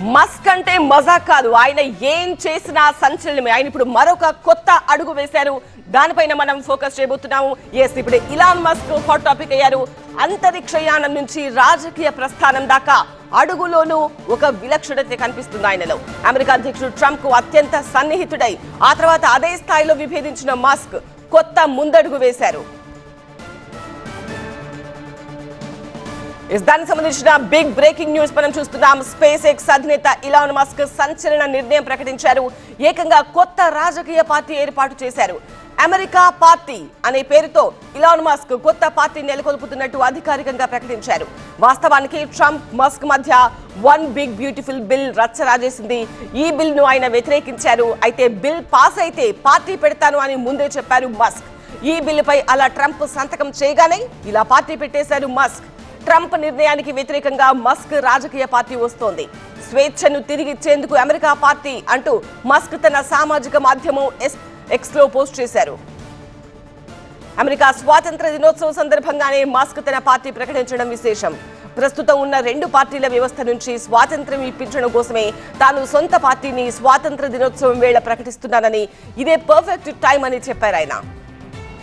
Musk అంటే మజాక్ కాదు. ఆయన ఏం చేసినా సంచలనమే. ఆయన ఇప్పుడు మరొక కొత్త అడుగు వేశారు. దానిపైన మనం ఫోకస్ చేయబోతున్నాము. ఇప్పుడు ఇలాన్ మస్క్ హాట్ టాపిక్ అయ్యారు. అంతరిక్షయానం నుంచి రాజకీయ ప్రస్థానం దాకా అడుగులోనూ ఒక విలక్షణత కనిపిస్తుంది ఆయనలో. అమెరికా అధ్యక్షుడు ట్రంప్ కు అత్యంత సన్నిహితుడై ఆ తర్వాత అదే స్థాయిలో విభేదించిన మస్క్ కొత్త ముందడుగు వేశారు. దానికి సంబంధించిన బిగ్ బ్రేకింగ్ న్యూస్ మనం చూస్తున్నాం. స్పేస్ ఎక్స్ అధినేత ఇలాన్ మస్క్ సంచలన నిర్ణయం ప్రకటించారు. ఏకంగా కొత్త రాజకీయ పార్టీ ఏర్పాటు చేశారు. అమెరికా పార్టీ అనే పేరుతో ఇలాన్ మస్క్ కొత్త పార్టీ నెలకొల్పుతున్నట్టు అధికారికంగా ప్రకటించారు. వాస్తవానికి ట్రంప్ మస్క్ మధ్య వన్ బిగ్ బ్యూటిఫుల్ బిల్ రచ్చరాజేసింది. ఈ బిల్ ను ఆయన వ్యతిరేకించారు. అయితే బిల్ పాస్ అయితే పార్టీ పెడతాను అని ముందే చెప్పారు మస్క్. ఈ బిల్లుపై అలా ట్రంప్ సంతకం చేయగానే ఇలా పార్టీ పెట్టేశారు మస్క్. ట్రంప్ నిర్ణయానికి వ్యతిరేకంగా మస్క్ రాజకీయ పార్టీ వస్తోంది. స్వేచ్ఛను తిరిగిచ్చేందుకు అమెరికా పార్టీ అంటూ మస్క్ తన సామాజిక మాధ్యమం ఎక్స్ లో పోస్ట్ చేశారు. అమెరికా స్వాతంత్ర దినోత్సవం సందర్భంగానే మస్క్ తన పార్టీ ప్రకటించడం విశేషం. ప్రస్తుతం ఉన్న రెండు పార్టీల వ్యవస్థ నుంచి స్వాతంత్ర్యం ఇప్పించడం కోసమే తాను సొంత పార్టీని స్వాతంత్ర దినోత్సవం వేళ ప్రకటిస్తున్నానని, ఇదే పర్ఫెక్ట్ టైం అని చెప్పారు ఆయన.